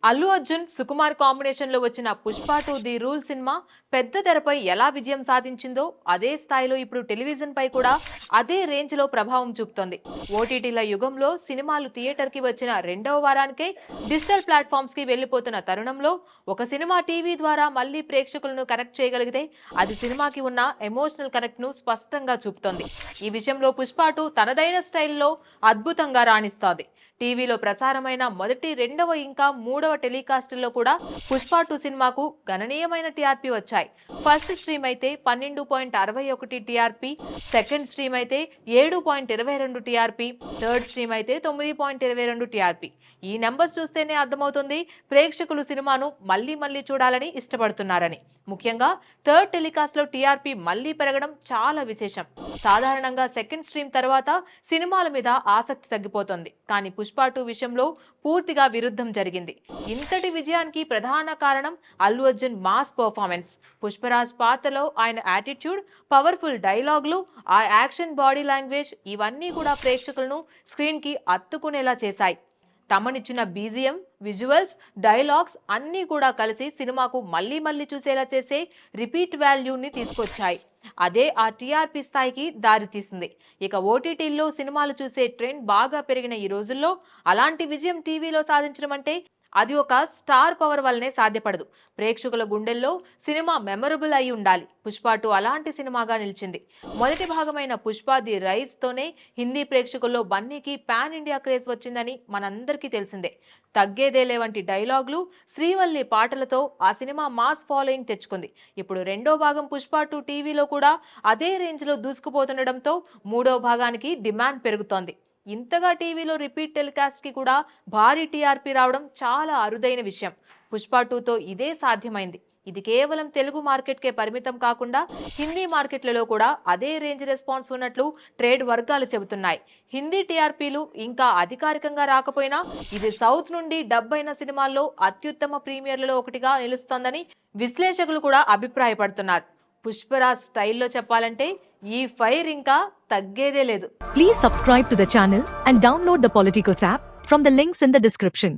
Allu Arjun Sukumar combination లో వచ్చిన Pushpa 2 the rule cinema పెద్ద తెరపై ఎలా విజయం సాధించిందో అదే స్థాయిలో ఇప్పుడు టెలివిజన్ పై కూడా అదే రేంజ్ లో ప్రభావం చూపుతోంది. ఓటీటీల యుగంలో సినిమాలు థియేటర్ కి వచ్చిన రెండవ వారానికే డిజిటల్ ప్లాట్ఫామ్స్ కి వెళ్లిపోతున్న తరుణంలో ఒక సినిమా టీవీ ద్వారా మళ్లీ ప్రేక్షకులను కనెక్ట్ చేయగలిగితే అది సినిమాకి ఉన్న ఎమోషనల్ కనెక్ట్ ను స్పష్టంగా చూపుతోంది. ఈ విషయంలో పుష్ప 2 తనదైన స్టైల్లో అద్భుతంగా రాణిస్తోంది. టీవీలో ప్రసారమైన మొదటి, రెండవ ఇంకా మూడవ టెలికాస్టుల్లో కూడా పుష్ప 2 సినిమాకు గణనీయమైన టీఆర్పీ వచ్చాయి. ఫస్ట్ స్ట్రీమ్ అయితే 12.61 టీఆర్పీ, సెకండ్ స్ట్రీమ్ అయితే 7.22 టీఆర్పీ, థర్డ్ స్ట్రీమ్ అయితే 9.22 టీఆర్పీ. ఈ నెంబర్స్ చూస్తేనే అర్థమవుతుంది ప్రేక్షకులు సినిమాను మళ్లీ మళ్లీ చూడాలని ఇష్టపడుతున్నారని. ముఖ్యంగా థర్డ్ టెలికాస్ట్ లో టీఆర్పీ మళ్లీ పెరగడం చాలా విశేషం. సాధారణంగా సెకండ్ స్ట్రీమ్ తర్వాత సినిమాల మీద ఆసక్తి తగ్గిపోతుంది. కానీ పుష్ప 2 విషయంలో పూర్తిగా విరుద్ధం జరిగింది. ఇంతటి విజయానికి ప్రధాన కారణం అల్లు అర్జున్ మాస్ పర్ఫార్మెన్స్. పుష్పరాజ్ పాత్రలో ఆయన యాటిట్యూడ్, పవర్ఫుల్ డైలాగులు, ఆ యాక్షన్, బాడీ లాంగ్వేజ్ ఇవన్నీ కూడా ప్రేక్షకులను స్క్రీన్ కి అత్తుకునేలా చేశాయి. తమనిచ్చిన బీజిఎం, విజువల్స్, డైలాగ్స్ అన్నీ కూడా కలిసి సినిమాకు మళ్లీ మళ్లీ చూసేలా చేసే రిపీట్ వాల్యూని తీసుకొచ్చాయి. అదే ఆ టీఆర్పీ స్థాయికి దారితీసింది. ఇక ఓటీటీల్లో సినిమాలు చూసే ట్రెండ్ బాగా పెరిగిన ఈ రోజుల్లో అలాంటి విజయం టీవీలో సాధించడం అంటే అది ఒక స్టార్ పవర్ వల్లనే సాధ్యపడదు. ప్రేక్షకుల గుండెల్లో సినిమా మెమరబుల్ అయి ఉండాలి. పుష్ప 2 అలాంటి సినిమాగా నిలిచింది. మొదటి భాగమైన పుష్ప ది రైజ్ తోనే హిందీ ప్రేక్షకుల్లో బన్నీకి పాన్ ఇండియా క్రేజ్ వచ్చిందని మనందరికీ తెలిసిందే. తగ్గేదేలే వంటి డైలాగులు, శ్రీవల్లి పాటలతో ఆ సినిమా మాస్ ఫాలోయింగ్ తెచ్చుకుంది. ఇప్పుడు రెండో భాగం పుష్ప 2 టీవీలో కూడా అదే రేంజ్ లో దూసుకుపోతుండటంతో మూడో భాగానికి డిమాండ్ పెరుగుతోంది. ఇంతగా టీవీలో రిపీట్ టెలికాస్ట్ కి కూడా భారీ టీఆర్పీ రావడం చాలా అరుదైన విషయం. పుష్ప 2తో ఇదే సాధ్యమైంది. ఇది కేవలం తెలుగు మార్కెట్కే పరిమితం కాకుండా హిందీ మార్కెట్లలో కూడా అదే రేంజ్ రెస్పాన్స్ ఉన్నట్లు ట్రేడ్ వర్గాలు చెబుతున్నాయి. హిందీ టీఆర్పీలు ఇంకా అధికారికంగా రాకపోయినా ఇది సౌత్ నుండి డబ్ అయిన సినిమాల్లో అత్యుత్తమ ప్రీమియర్లలో ఒకటిగా నిలుస్తోందని విశ్లేషకులు కూడా అభిప్రాయపడుతున్నారు. పుష్పరాజ్ స్టైల్లో చెప్పాలంటే ఈ ఫైర్ ఇంకా తగ్గేదే లేదు. Please subscribe to the channel and download the Politicos app from the links in the description.